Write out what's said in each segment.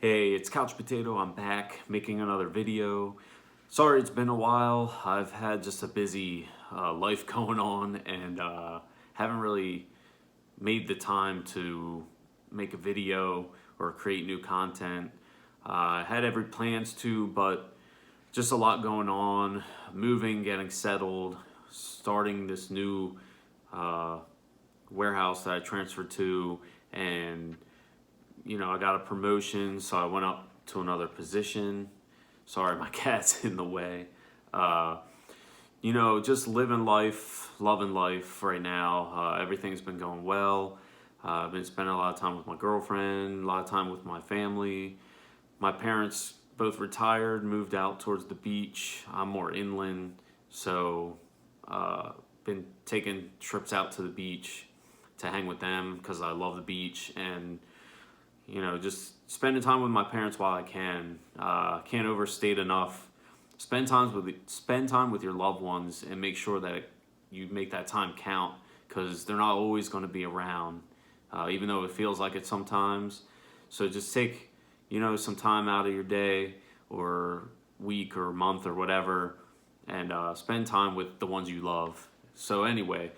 Hey, it's Couch Potato. I'm back making another video. Sorry, it's been a while. I've had just a busy life going on and haven't really made the time to make a video or create new content. I had every plans to, but just a lot going on. Moving, getting settled, starting this new warehouse that I transferred to, and I got a promotion, so I went up to another position. Sorry, my cat's in the way. Just living life, loving life right now. Everything's been going well. I've been spending a lot of time with my girlfriend, a lot of time with my family. My parents both retired, moved out towards the beach. I'm more inland, so been taking trips out to the beach to hang with them because I love the beach, and just spending time with my parents while I can. Can't overstate enough. Spend time with your loved ones and make sure that you make that time count, because they're not always going to be around, even though it feels like it sometimes. So just take some time out of your day or week or month or whatever, and spend time with the ones you love. So anyway,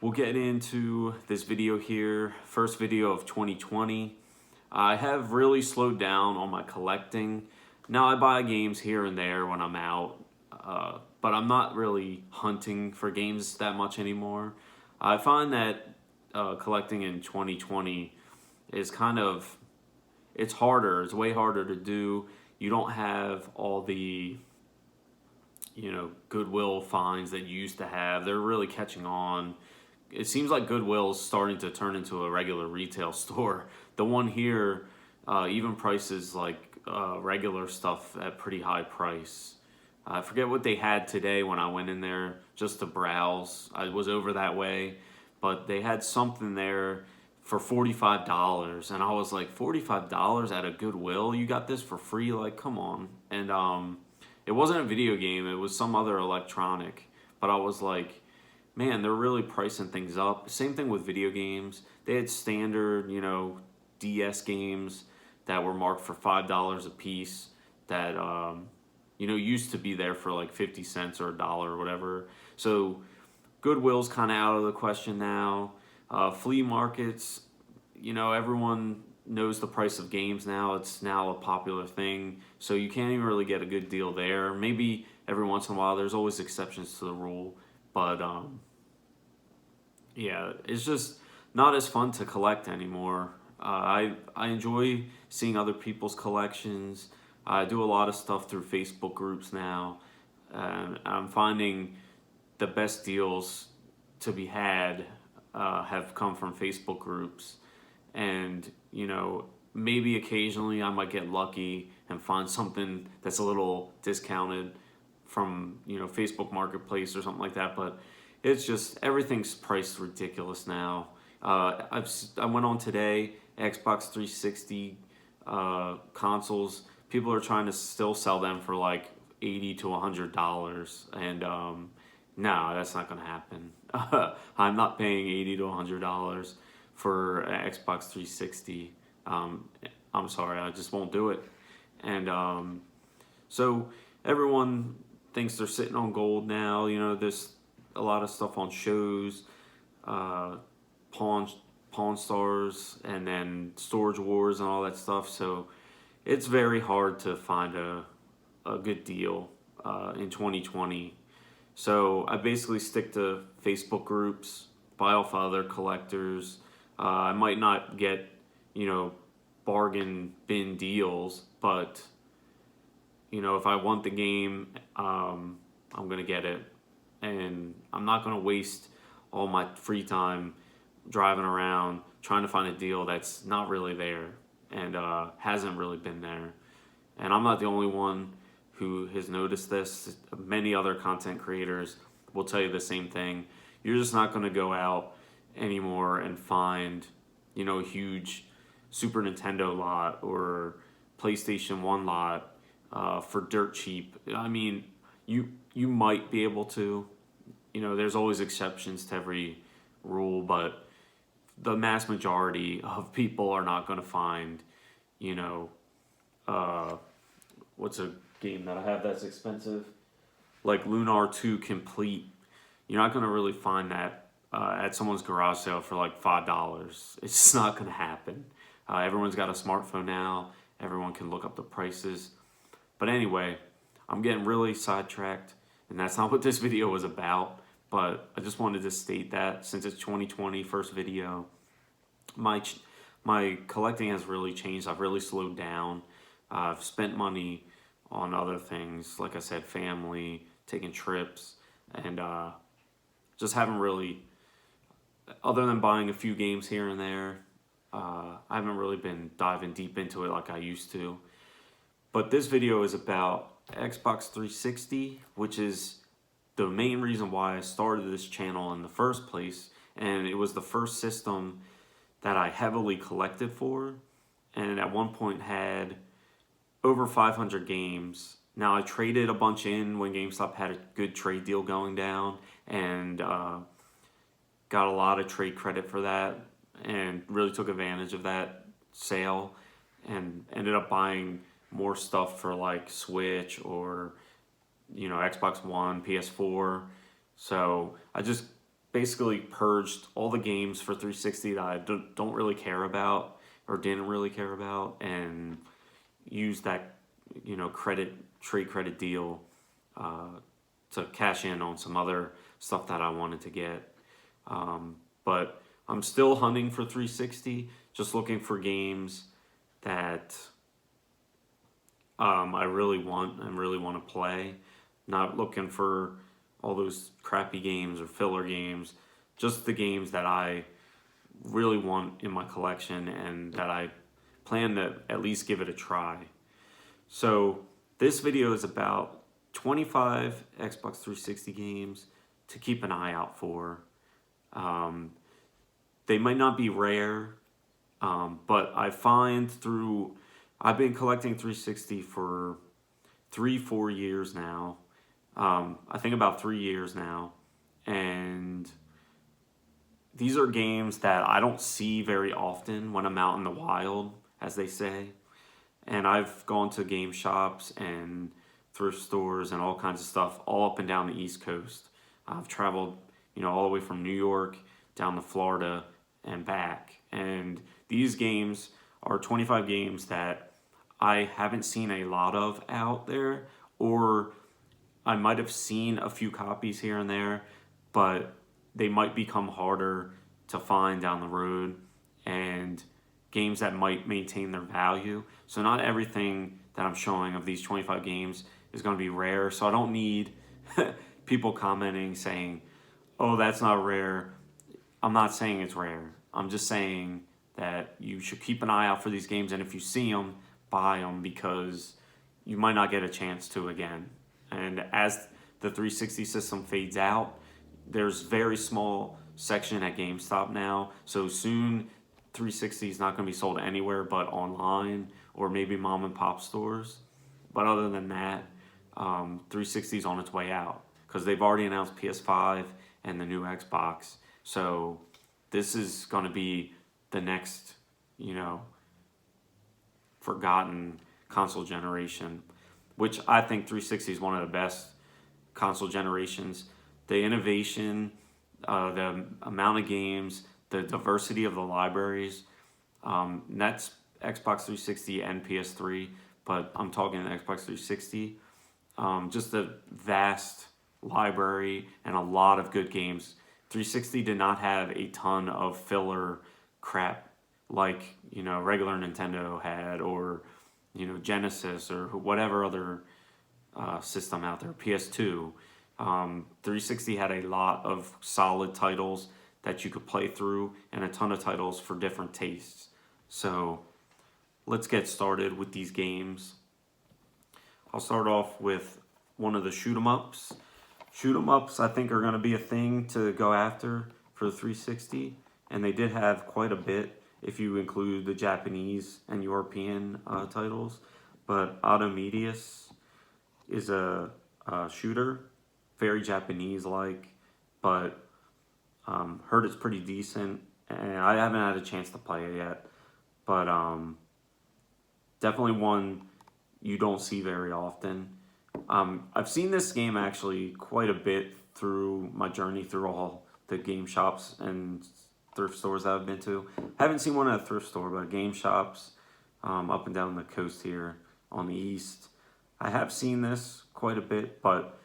we'll get into this video here. First video of 2020. I have really slowed down on my collecting. Now I buy games here and there when I'm out, but I'm not really hunting for games that much anymore. I find that collecting in 2020 is it's harder. It's way harder to do. You don't have all the Goodwill finds that you used to have. They're really catching on. It seems like Goodwill is starting to turn into a regular retail store. The one here even prices like regular stuff at pretty high price. I forget what they had today when I went in there just to browse. I was over that way, but they had something there for $45, and I was like, $45 at a Goodwill? You got this for free? Like, come on. And it wasn't a video game. It was some other electronic. But I was like, man, they're really pricing things up. Same thing with video games. They had standard, DS games that were marked for $5 a piece that, used to be there for like 50 cents or $1 or whatever. So Goodwill's kind of out of the question now. Flea markets, everyone knows the price of games now. It's now a popular thing. So you can't even really get a good deal there. Maybe every once in a while, there's always exceptions to the rule. But yeah, it's just not as fun to collect anymore. I enjoy seeing other people's collections. I do a lot of stuff through Facebook groups now, and I'm finding the best deals to be had have come from Facebook groups. And maybe occasionally I might get lucky and find something that's a little discounted from Facebook Marketplace or something like that, but it's just everything's priced ridiculous now. I went on today, Xbox 360 consoles. People are trying to still sell them for like $80 to $100, and no, that's not going to happen. I'm not paying $80 to $100 for an Xbox 360. I'm sorry, I just won't do it. And so everyone thinks they're sitting on gold now. There's a lot of stuff on shows, Pawn Stars, and then Storage Wars and all that stuff. So it's very hard to find a good deal in 2020. So I basically stick to Facebook groups, buy off other collectors. I might not get, bargain bin deals, but if I want the game, I'm gonna get it, and I'm not gonna waste all my free time driving around trying to find a deal that's not really there and hasn't really been there. And I'm not the only one who has noticed this. Many other content creators will tell you the same thing. You're just not gonna go out anymore and find a huge Super Nintendo lot or PlayStation 1 lot for dirt cheap. I mean, you might be able to. There's always exceptions to every rule, but the mass majority of people are not going to find, what's a game that I have that's expensive? Like Lunar 2 Complete. You're not going to really find that at someone's garage sale for like $5. It's just not going to happen. Everyone's got a smartphone now. Everyone can look up the prices. But anyway, I'm getting really sidetracked, and that's not what this video was about. But I just wanted to state that since it's 2020, first video, my collecting has really changed. I've really slowed down. I've spent money on other things, like I said, family, taking trips, and just haven't really, other than buying a few games here and there, I haven't really been diving deep into it like I used to. But this video is about Xbox 360, which is the main reason why I started this channel in the first place. And it was the first system that I heavily collected for, and at one point had over 500 games. Now I traded a bunch in when GameStop had a good trade deal going down, and got a lot of trade credit for that, and really took advantage of that sale, and ended up buying more stuff for like Switch or Xbox One, PS4. So I just basically purged all the games for 360 that I don't really care about or didn't really care about, and used that trade credit deal to cash in on some other stuff that I wanted to get. But I'm still hunting for 360, just looking for games that I really want and really want to play. Not looking for all those crappy games or filler games, just the games that I really want in my collection and that I plan to at least give it a try. So this video is about 25 Xbox 360 games to keep an eye out for. They might not be rare, but I find I've been collecting 360 for 3-4 years now. I think about 3 years now, and these are games that I don't see very often when I'm out in the wild, as they say. And I've gone to game shops and thrift stores and all kinds of stuff all up and down the East Coast. I've traveled, all the way from New York down to Florida and back. And these games are 25 games that I haven't seen a lot of out there, or I might have seen a few copies here and there, but they might become harder to find down the road, and games that might maintain their value. So not everything that I'm showing of these 25 games is going to be rare. So I don't need people commenting saying, oh, that's not rare. I'm not saying it's rare. I'm just saying that you should keep an eye out for these games, and if you see them, buy them, because you might not get a chance to again. And as the 360 system fades out, there's very small section at GameStop now. So soon 360 is not going to be sold anywhere but online or maybe mom and pop stores. But other than that, 360 is on its way out because they've already announced PS5 and the new Xbox. So this is going to be the next, forgotten console generation, which I think 360 is one of the best console generations. The innovation, the amount of games, the diversity of the libraries, that's Xbox 360 and PS3, but I'm talking Xbox 360. Just a vast library and a lot of good games. 360 did not have a ton of filler crap like regular Nintendo had, or Genesis, or whatever other system out there, PS2. 360 had a lot of solid titles that you could play through, and a ton of titles for different tastes. So let's get started with these games. I'll start off with one of the Shootemups. Shootemups, I think, are going to be a thing to go after for the 360, and they did have quite a bit if you include the Japanese and European titles. But Automedias is a shooter, very Japanese-like, but heard it's pretty decent, and I haven't had a chance to play it yet. But definitely one you don't see very often. I've seen this game actually quite a bit through my journey through all the game shops and thrift stores that I've been to. Haven't seen one at a thrift store, but game shops up and down the coast here on the east. I have seen this quite a bit, but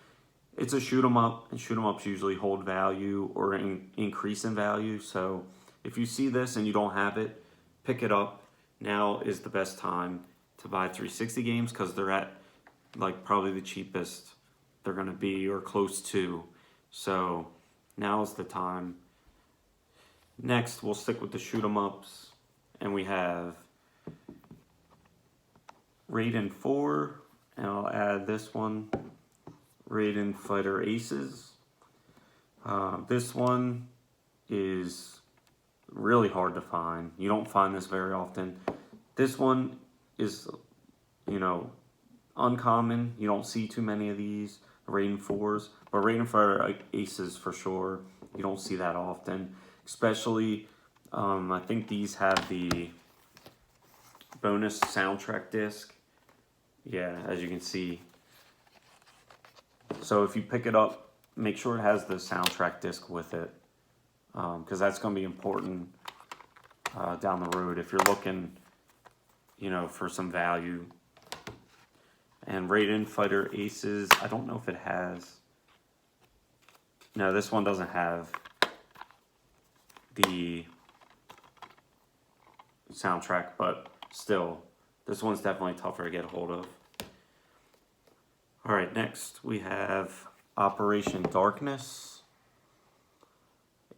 it's a shoot 'em up, and shoot 'em ups usually hold value or increase in value. So if you see this and you don't have it, pick it up. Now is the best time to buy 360 games because they're at like probably the cheapest they're gonna be or close to. So now is the time. Next, we'll stick with the shoot 'em ups, and we have Raiden 4, and I'll add this one, Raiden Fighter Aces. This one is really hard to find. You don't find this very often. This one is, you know, uncommon. You don't see too many of these Raiden 4s, but Raiden Fighter Aces for sure. You don't see that often, especially. I think these have the bonus soundtrack disc. Yeah, as you can see. So if you pick it up, make sure it has the soundtrack disc with it, because that's going to be important down the road if you're looking, you know, for some value. And Raiden Fighter Aces, I don't know if it has. No, this one doesn't have the soundtrack, but still, this one's definitely tougher to get a hold of. All right, next we have Operation Darkness.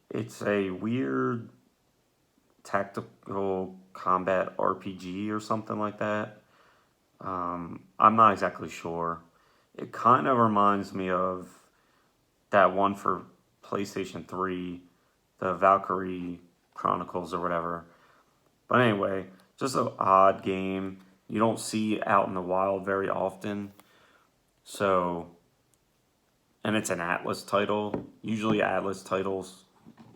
It's a weird tactical combat RPG or something like that. I'm not exactly sure. It kind of reminds me of that one for PlayStation 3, the Valkyrie Chronicles or whatever. But anyway, just an odd game. You don't see out in the wild very often. So, and it's an Atlas title. Usually Atlas titles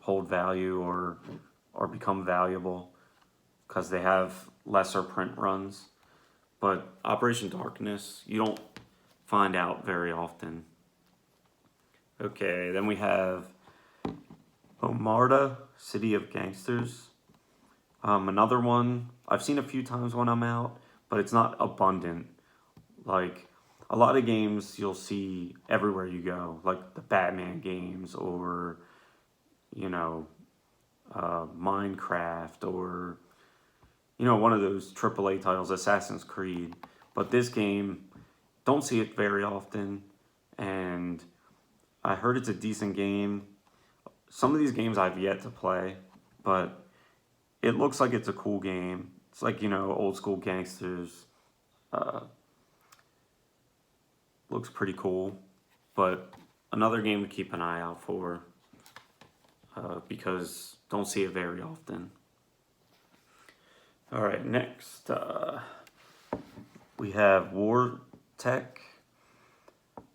hold value or become valuable because they have lesser print runs. But Operation Darkness, you don't find out very often. Okay, then we have Omarda, City of Gangsters. Another one I've seen a few times when I'm out, but it's not abundant. Like a lot of games you'll see everywhere you go, like the Batman games or, you know, Minecraft or, you know, one of those AAA titles, Assassin's Creed. But this game, don't see it very often, and I heard it's a decent game. Some of these games I've yet to play, but it looks like it's a cool game. It's like, you know, old school gangsters. Looks pretty cool, but another game to keep an eye out for because don't see it very often. All right, next we have Wartech.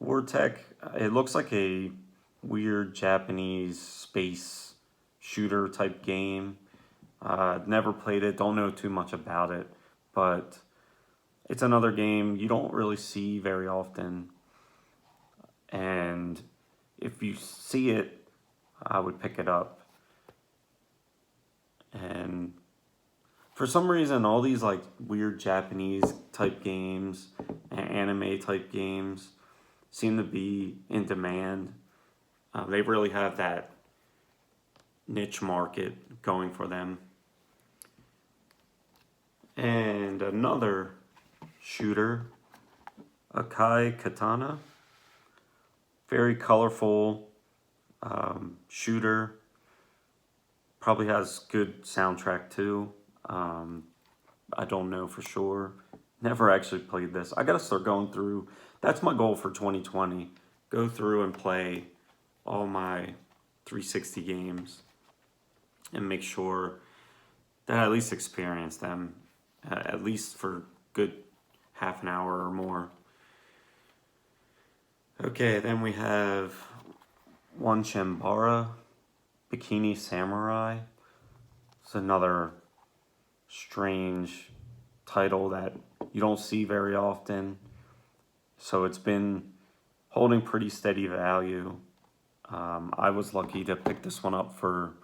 Wartech, it looks like a weird Japanese space shooter type game. Never played it, don't know too much about it, but it's another game you don't really see very often. And if you see it, I would pick it up. And for some reason, all these like weird Japanese type games and anime type games seem to be in demand. They really have that niche market going for them. And another shooter, Akai Katana. Very colorful shooter. Probably has good soundtrack too. I don't know for sure. Never actually played this. I gotta start going through. That's my goal for 2020. Go through and play all my 360 games and make sure that I at least experience them, at least for good half an hour or more. Okay, then we have One Barra, Bikini Samurai. It's another strange title that you don't see very often. So it's been holding pretty steady value. I was lucky to pick this one up for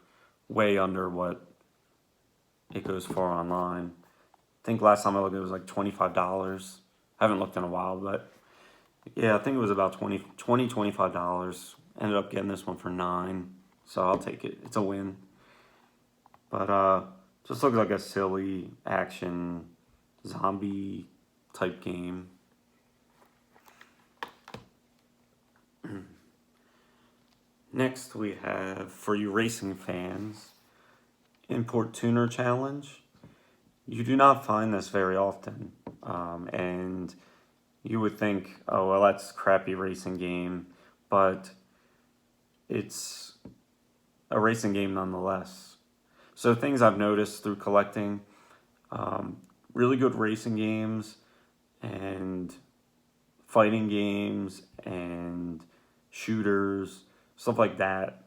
way under what it goes for online. I think last time I looked it was like $25. I haven't looked in a while, but yeah, I think it was about $25. Ended up getting this one for $9, so I'll take it. It's a win. But just looks like a silly action zombie type game. Next we have, for you racing fans, Import Tuner Challenge. You do not find this very often, and you would think, oh, well, that's a crappy racing game, but it's a racing game nonetheless. So things I've noticed through collecting, really good racing games and fighting games and shooters, stuff like that,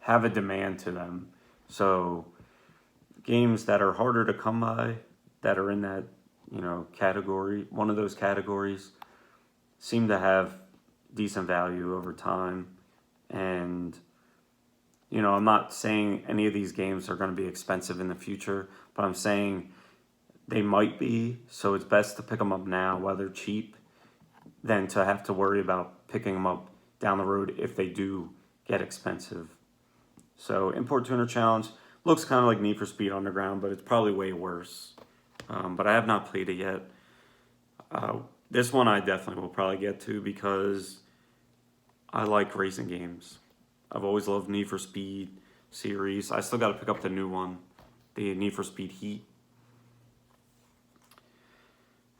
have a demand to them. So games that are harder to come by, that are in that, category, one of those categories, seem to have decent value over time. And, I'm not saying any of these games are going to be expensive in the future, but I'm saying they might be, so it's best to pick them up now while they're cheap than to have to worry about picking them up down the road if they do get expensive. So Import Tuner Challenge looks kind of like Need for Speed Underground, but it's probably way worse. But I have not played it yet. This one I definitely will probably get to because I like racing games. I've always loved Need for Speed series. I still got to pick up the new one, the Need for Speed Heat.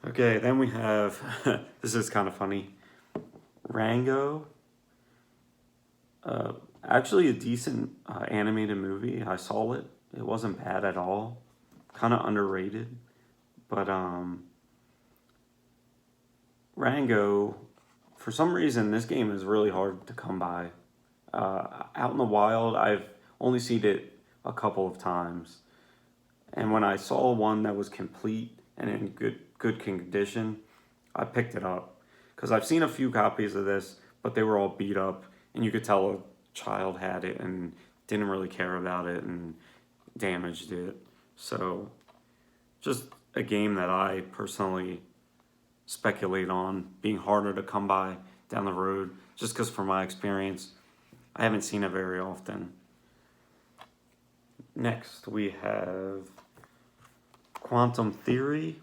Okay, then we have, this is kind of funny, Rango. Actually a decent animated movie. I saw it. It wasn't bad at all. Kind of underrated. But Rango, for some reason, this game is really hard to come by. Out in the wild, I've only seen it a couple of times. And when I saw one that was complete and in good condition, I picked it up. Because I've seen a few copies of this, but they were all beat up. And you could tell a child had it and didn't really care about it and damaged it. So just a game that I personally speculate on being harder to come by down the road, just because from my experience, I haven't seen it very often. Next, we have Quantum Theory.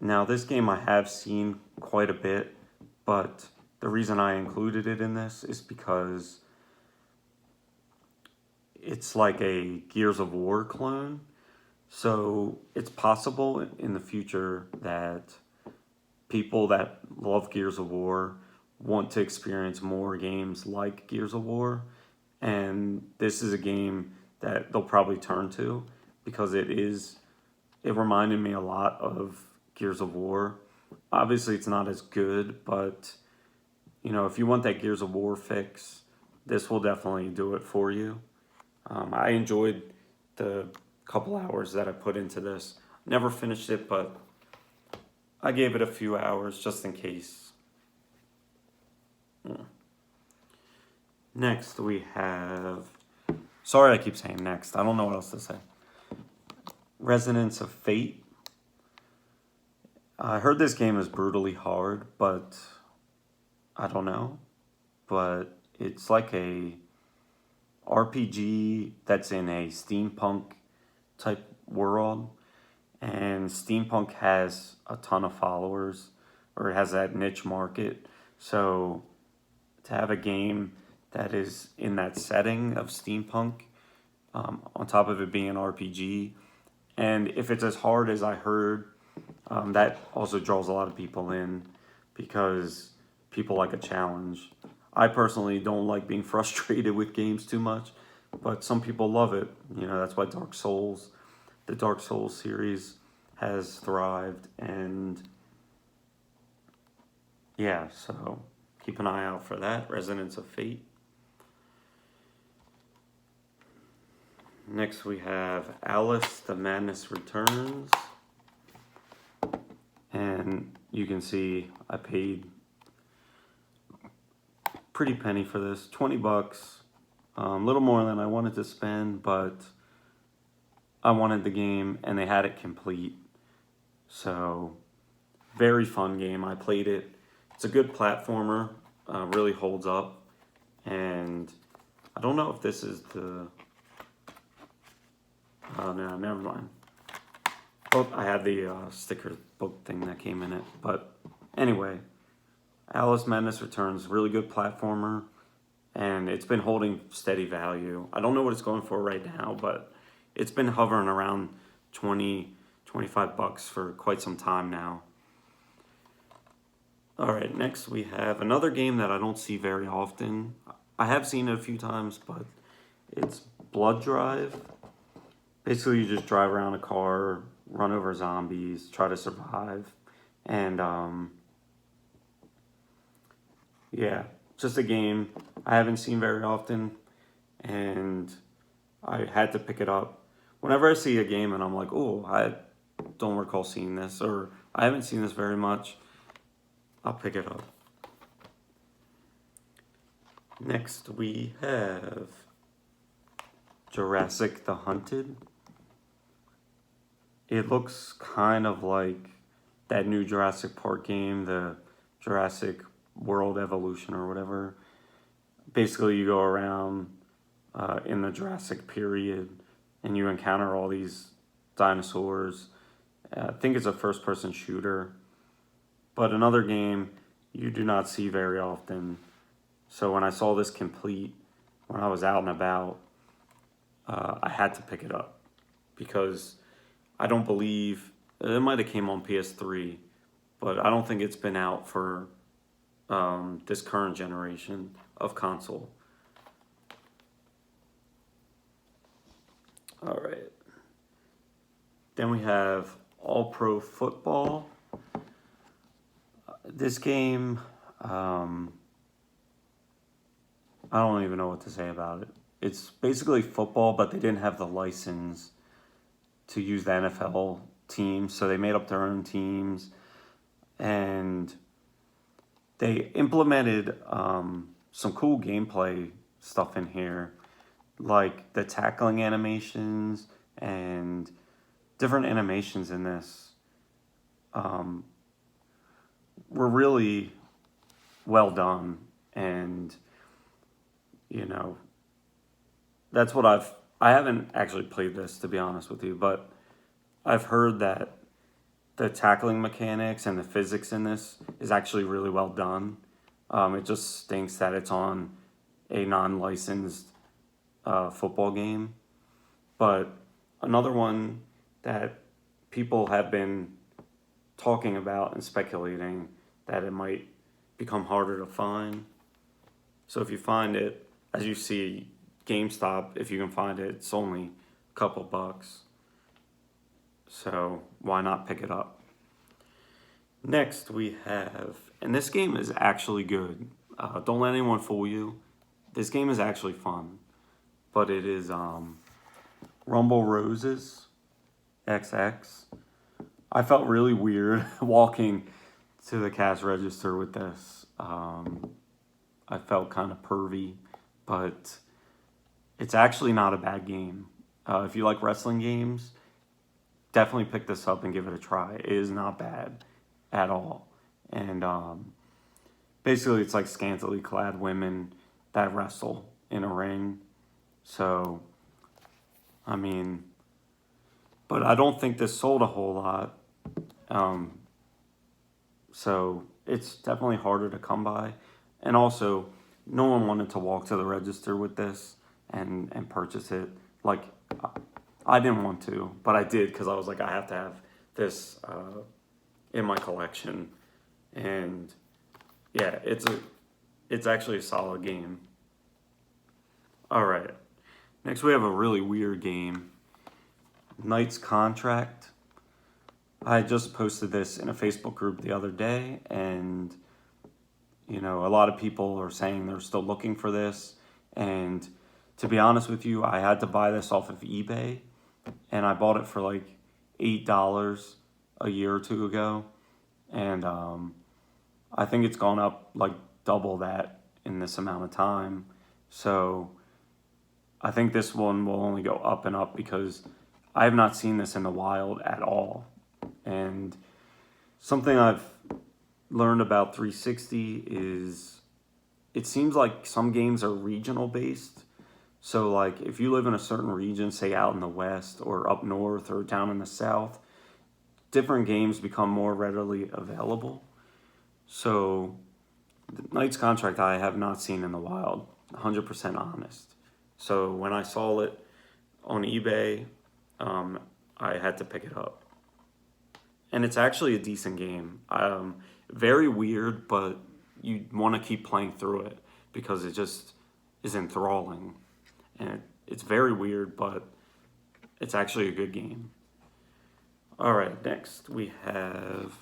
Now, this game I have seen quite a bit, but the reason I included it in this is because it's like a Gears of War clone. So it's possible in the future that people that love Gears of War want to experience more games like Gears of War. And this is a game that they'll probably turn to because it reminded me a lot of Gears of War. Obviously, it's not as good, but if you want that Gears of War fix, this will definitely do it for you. I enjoyed the couple hours that I put into this. Never finished it, but I gave it a few hours just in case. Next, we have... Sorry I keep saying next. I don't know what else to say. Resonance of Fate. I heard this game is brutally hard, but I don't know. But it's like a RPG that's in a steampunk type world. And steampunk has a ton of followers, or it has that niche market. So to have a game that is in that setting of steampunk, on top of it being an RPG, and if it's as hard as I heard, that also draws a lot of people in because people like a challenge. I personally don't like being frustrated with games too much, but some people love it. That's why the Dark Souls series has thrived, and yeah, so keep an eye out for that, Resonance of Fate. Next we have Alice, the Madness Returns. And you can see I paid pretty penny for this, $20, a little more than I wanted to spend, but I wanted the game and they had it complete. So very fun game. I played it. It's a good platformer, really holds up. And I don't know if this is the, no, never mind. Oh, I had the sticker book thing that came in it. But anyway, Alice Madness Returns, really good platformer, and it's been holding steady value. I don't know what it's going for right now, but it's been hovering around 20, 25 bucks for quite some time now. All right, next we have another game that I don't see very often. I have seen it a few times, but it's Blood Drive. Basically, you just drive around a car, run over zombies, try to survive, and yeah, just a game I haven't seen very often, and I had to pick it up. Whenever I see a game and I'm like, oh, I don't recall seeing this, or I haven't seen this very much, I'll pick it up. Next we have Jurassic The Hunted. It looks kind of like that new Jurassic Park game, the Jurassic World Evolution or whatever. Basically, you go around in the Jurassic period and you encounter all these dinosaurs. I think it's a first-person shooter, but another game you do not see very often. So when I saw this complete, when I was out and about, I had to pick it up because I don't believe it might have came on PS3, but I don't think it's been out for this current generation of console. All right. Then we have All Pro Football. This game, I don't even know what to say about it. It's basically football, but they didn't have the license to use the NFL teams, so they made up their own teams, and they implemented some cool gameplay stuff in here, like the tackling animations and different animations in this were really well done, and you know, that's what I haven't actually played this, to be honest with you, but I've heard that the tackling mechanics and the physics in this is actually really well done. It just stinks that it's on a non-licensed football game. But another one that people have been talking about and speculating that it might become harder to find. So if you find it, as you see, GameStop, if you can find it, it's only a couple bucks. So why not pick it up? Next we have, and this game is actually good. Don't let anyone fool you. This game is actually fun, but it is Rumble Roses XX. I felt really weird walking to the cash register with this. I felt kind of pervy, but it's actually not a bad game. If you like wrestling games, definitely pick this up and give it a try. It is not bad at all. And basically it's like scantily clad women that wrestle in a ring. So, I mean, but I don't think this sold a whole lot. So it's definitely harder to come by. And also, no one wanted to walk to the register with this and purchase it. Like, I didn't want to, but I did because I was like, I have to have this in my collection. And yeah, it's actually a solid game. All right, next we have a really weird game, Knight's Contract. I just posted this in a Facebook group the other day, and you know, a lot of people are saying they're still looking for this. And to be honest with you, I had to buy this off of eBay, and I bought it for like $8 a year or two ago. and I think it's gone up like double that in this amount of time. So I think this one will only go up and up because I have not seen this in the wild at all. And something I've learned about 360 is it seems like some games are regional based. So like if you live in a certain region, say out in the west or up north or down in the south, different games become more readily available. So the Knight's Contract I have not seen in the wild, 100% honest. So when I saw it on eBay, I had to pick it up. And it's actually a decent game. Very weird, but you want to keep playing through it because it just is enthralling. And it's very weird, but it's actually a good game. All right, next we have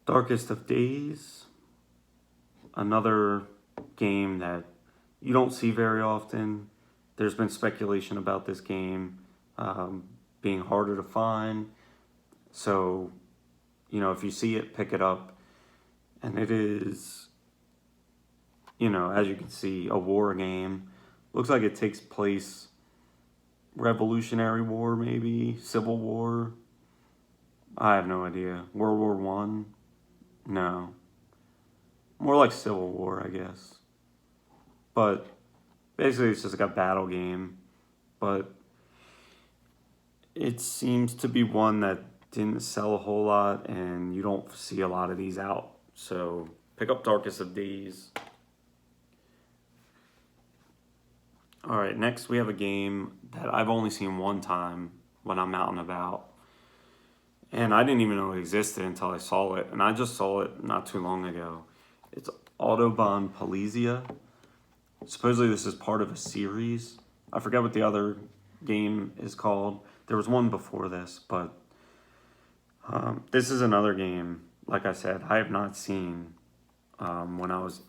Darkest of Days, another game that you don't see very often. There's been speculation about this game being harder to find. So, if you see it, pick it up. And it is, as you can see, a war game. Looks like it takes place Revolutionary War, maybe Civil War. I have no idea. World War One? No. More like Civil War, I guess. But basically, it's just like a battle game. But it seems to be one that didn't sell a whole lot, and you don't see a lot of these out. So pick up Darkest of Days. All right, next we have a game that I've only seen one time when I'm out and about. And I didn't even know it existed until I saw it. And I just saw it not too long ago. It's Autobahn Polizia. Supposedly this is part of a series. I forget what the other game is called. There was one before this, but this is another game, like I said, I have not seen when I was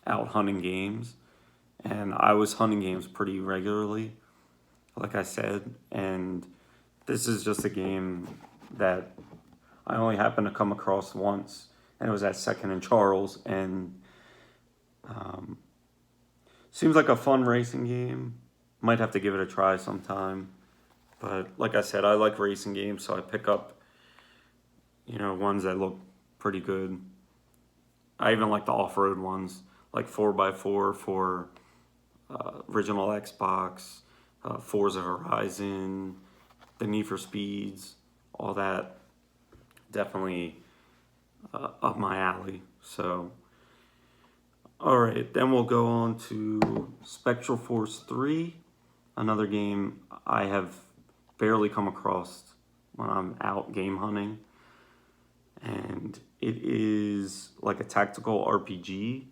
out hunting games. And I was hunting games pretty regularly, like I said. And this is just a game that I only happened to come across once. And it was at 2nd and Charles. And seems like a fun racing game. Might have to give it a try sometime. But like I said, I like racing games, so I pick up, ones that look pretty good. I even like the off-road ones, like 4x4 for original Xbox, Forza Horizon, the Need for Speeds, all that. Definitely up my alley. So, all right, then we'll go on to Spectral Force 3, another game I have barely come across when I'm out game hunting. And it is like a tactical RPG,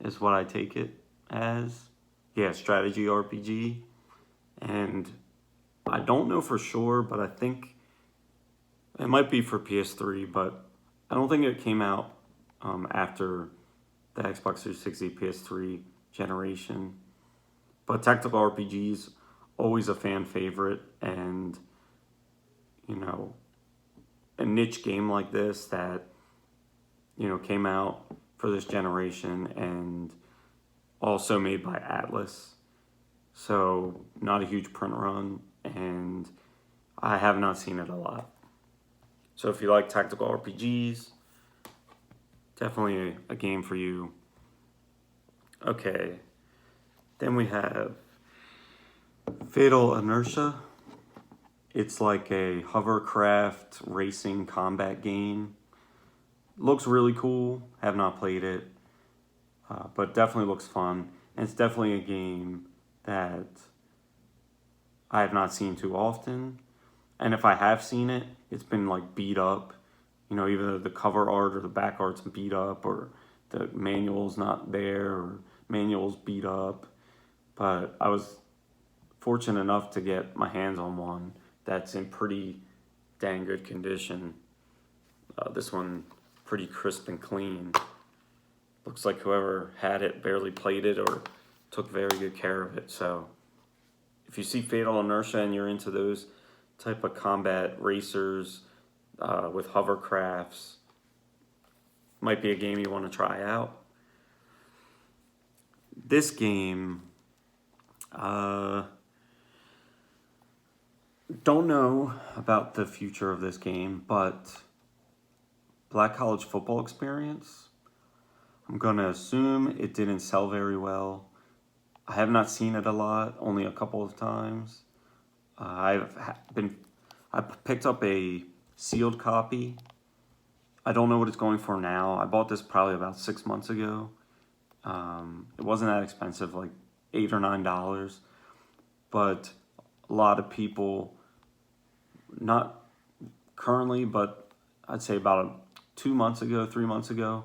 is what I take it as. Yeah, strategy RPG. And I don't know for sure, but I think it might be for PS3, but I don't think it came out after the Xbox 360 PS3 generation. But tactical RPGs, always a fan favorite, and a niche game like this that came out for this generation and also made by Atlas, so not a huge print run, and I have not seen it a lot. So if you like tactical RPGs, definitely a game for you. Okay, then we have Fatal Inertia. It's like a hovercraft racing combat game. Looks really cool. Have not played it, but definitely looks fun. And it's definitely a game that I have not seen too often. And if I have seen it, it's been like beat up. Either the cover art or the back art's beat up, or the manual's not there, or manual's beat up. But I was fortunate enough to get my hands on one that's in pretty dang good condition. This one pretty crisp and clean. Looks like whoever had it barely played it or took very good care of it. So if you see Fatal Inertia and you're into those type of combat racers, with hovercrafts. Might be a game you want to try out. This game, don't know about the future of this game, but Black College Football Experience, I'm going to assume it didn't sell very well. I have not seen it a lot, only a couple of times. I picked up a sealed copy. I don't know what it's going for now. I bought this probably about 6 months ago. It wasn't that expensive, like $8 or $9, but a lot of people, not currently, but I'd say about 2 months ago, 3 months ago,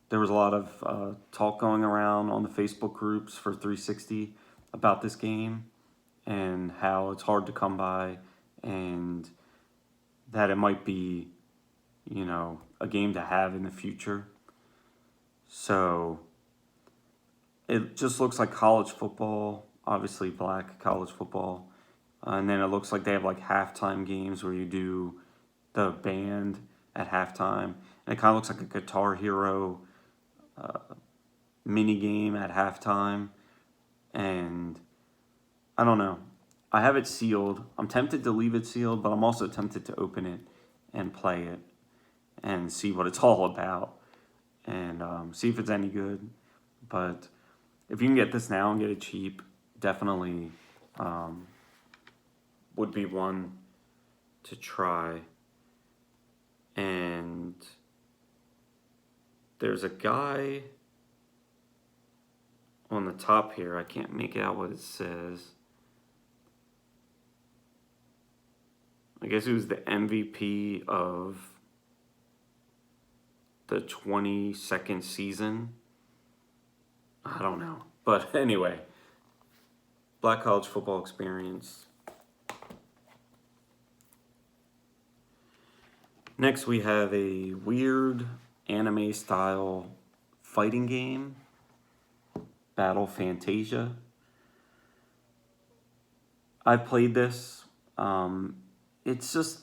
there was a lot of talk going around on the Facebook groups for 360 about this game and how it's hard to come by and that it might be, a game to have in the future. So it just looks like college football, obviously black college football. And then it looks like they have like halftime games where you do the band at halftime. And it kind of looks like a Guitar Hero mini game at halftime. And I don't know. I have it sealed. I'm tempted to leave it sealed, but I'm also tempted to open it and play it and see what it's all about and see if it's any good. But if you can get this now and get it cheap, definitely would be one to try. And there's a guy on the top here. I can't make out what it says. I guess he was the MVP of the 22nd season. I don't know. But anyway, Black College Football Experience. Next we have a weird anime style fighting game, Battle Fantasia. I've played this. It's just,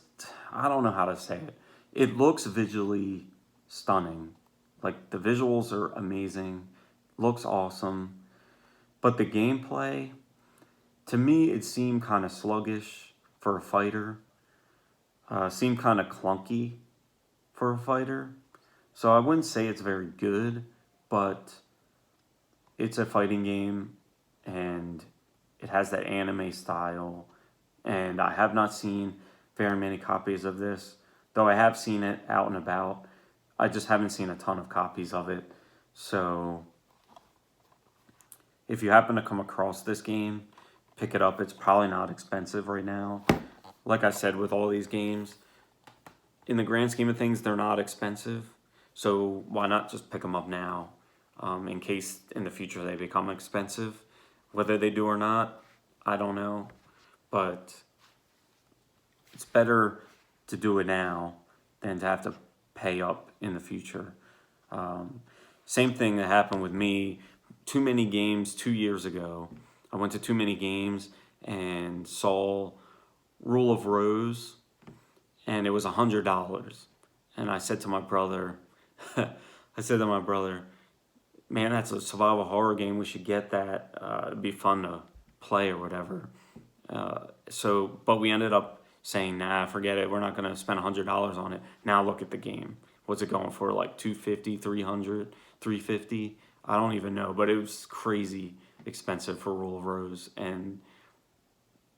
I don't know how to say it. It looks visually stunning. Like the visuals are amazing, looks awesome. But the gameplay, to me, it seemed kind of sluggish for a fighter. Seemed kind of clunky for a fighter. So I wouldn't say it's very good, but it's a fighting game and it has that anime style. And I have not seen very many copies of this, though I have seen it out and about. I just haven't seen a ton of copies of it. So if you happen to come across this game, pick it up. It's probably not expensive right now. Like I said, with all these games, in the grand scheme of things, they're not expensive. So why not just pick them up now, in case in the future they become expensive. Whether they do or not, I don't know. But it's better to do it now than to have to pay up in the future. Same thing that happened with me. Too many games 2 years ago. I went to too many games and saw Rule of Rose, and it was $100. And I said to my brother, man, that's a survival horror game. We should get that. It'd be fun to play or whatever. But we ended up saying, nah, forget it. We're not going to spend $100 on it. Now look at the game. What's it going for? Like $250, $300, $350? I don't even know. But it was crazy expensive for Rule of Rose. And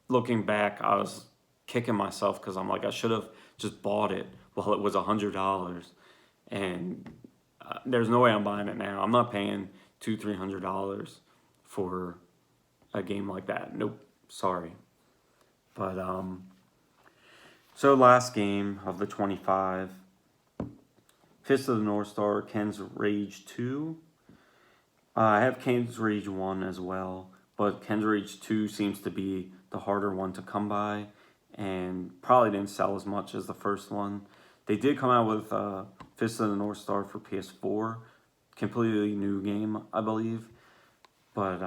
looking back, I was kicking myself because I'm like, I should have just bought it while it was $100. And there's no way I'm buying it now. I'm not paying $200-$300 for a game like that. Nope, sorry. But so last game of the 25, Fist of the North Star, Ken's Rage 2. I have Ken's Rage 1 as well, but Ken's Rage 2 seems to be the harder one to come by and probably didn't sell as much as the first one. They did come out with Fist of the North Star for PS4, completely new game, I believe. But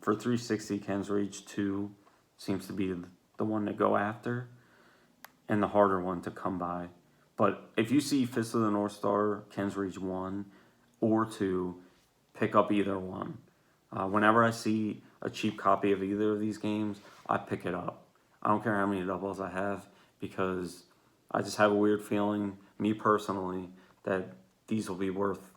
for 360, Ken's Rage 2 seems to be the one to go after and the harder one to come by. But if you see Fist of the North Star, Ken's Reach 1 or 2, pick up either one. Whenever I see a cheap copy of either of these games, I pick it up. I don't care how many doubles I have, because I just have a weird feeling, me personally, that these will be worth,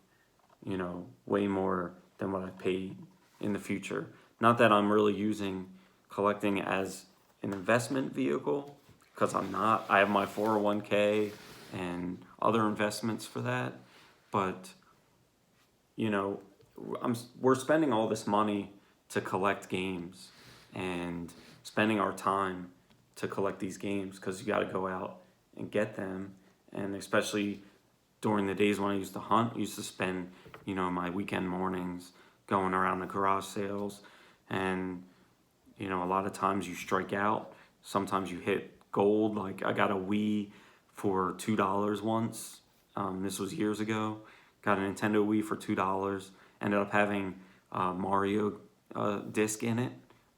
way more than what I paid in the future. Not that I'm really using collecting as an investment vehicle, because I'm not. I have my 401k and other investments for that, but we're spending all this money to collect games and spending our time to collect these games, because you got to go out and get them. And especially during the days when I used to hunt, I used to spend my weekend mornings going around the garage sales, and a lot of times you strike out, sometimes you hit gold. Like, I got a Wii for $2 once. This was years ago. Got a Nintendo Wii for $2. Ended up having Mario disc in it.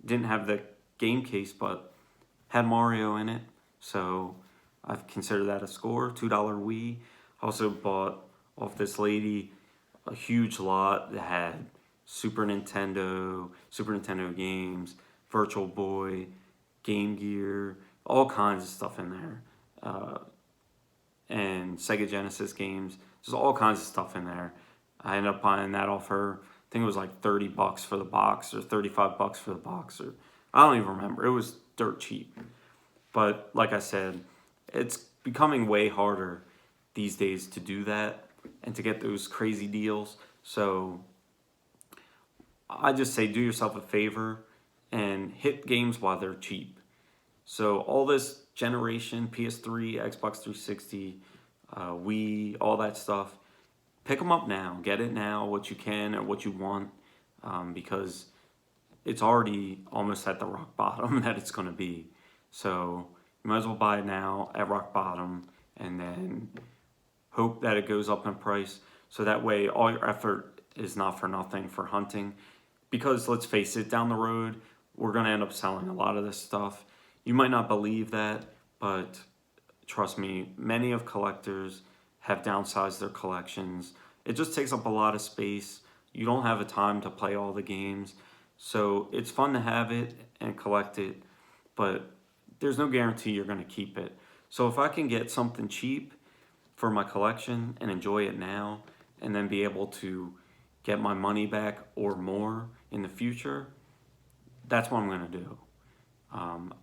Didn't have the game case, but had Mario in it. So I've considered that a score. $2 Wii. Also bought off this lady a huge lot that had Super Nintendo games, Virtual Boy, Game Gear, all kinds of stuff in there. And Sega Genesis games, just all kinds of stuff in there. I ended up buying that off her. I think it was like $30 for the box, or $35 for the box, or I don't even remember. It was dirt cheap. But like I said, it's becoming way harder these days to do that and to get those crazy deals. So I just say, do yourself a favor and hit games while they're cheap. So all this generation, PS3, Xbox 360, Wii, all that stuff, pick them up now. Get it now, what you can or what you want, because it's already almost at the rock bottom that it's going to be. So you might as well buy it now at rock bottom, and then hope that it goes up in price. So that way all your effort is not for nothing for hunting. Because let's face it, down the road, we're going to end up selling a lot of this stuff. You might not believe that, but trust me, many of collectors have downsized their collections. It just takes up a lot of space. You don't have the time to play all the games. So it's fun to have it and collect it, but there's no guarantee you're going to keep it. So if I can get something cheap for my collection and enjoy it now, and then be able to get my money back or more in the future, that's what I'm going to do.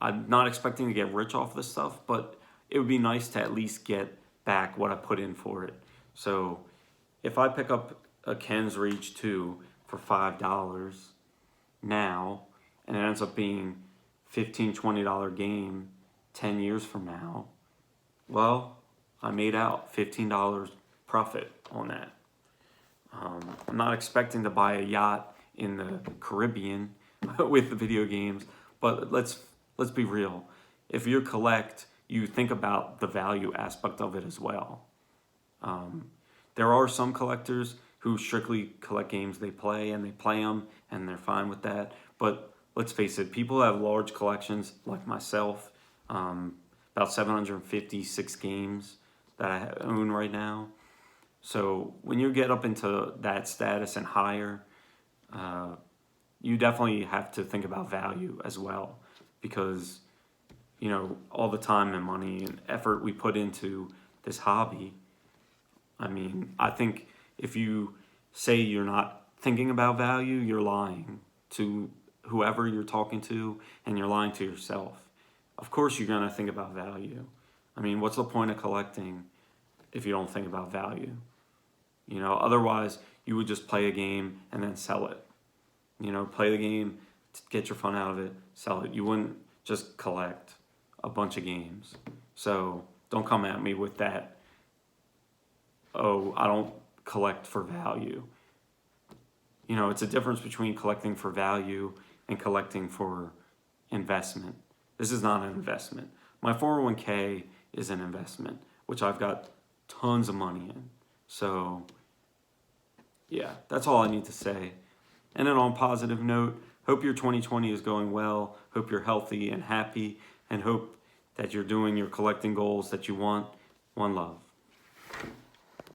I'm not expecting to get rich off this stuff, but it would be nice to at least get back what I put in for it. So if I pick up a Ken's Reach 2 for $5 now, and it ends up being $15, $20 game 10 years from now, well, I made out $15 profit on that. I'm not expecting to buy a yacht in the Caribbean with the video games, but let's be real. If you collect, you think about the value aspect of it as well. There are some collectors who strictly collect games they play, and they play them and they're fine with that. But let's face it, people have large collections like myself, about 756 games that I own right now. So when you get up into that status and higher, you definitely have to think about value as well, because all the time and money and effort we put into this hobby. I mean, I think if you say you're not thinking about value, you're lying to whoever you're talking to, and you're lying to yourself. Of course you're going to think about value. I mean, what's the point of collecting if you don't think about value? Otherwise you would just play a game and then sell it. Play the game, get your fun out of it, sell it. You wouldn't just collect a bunch of games. So don't come at me with that, oh, I don't collect for value. It's a difference between collecting for value and collecting for investment. This is not an investment. My 401k is an investment, which I've got tons of money in. So yeah, that's all I need to say. And then on a positive note, hope your 2020 is going well. Hope you're healthy and happy, and hope that you're doing your collecting goals that you want. One love.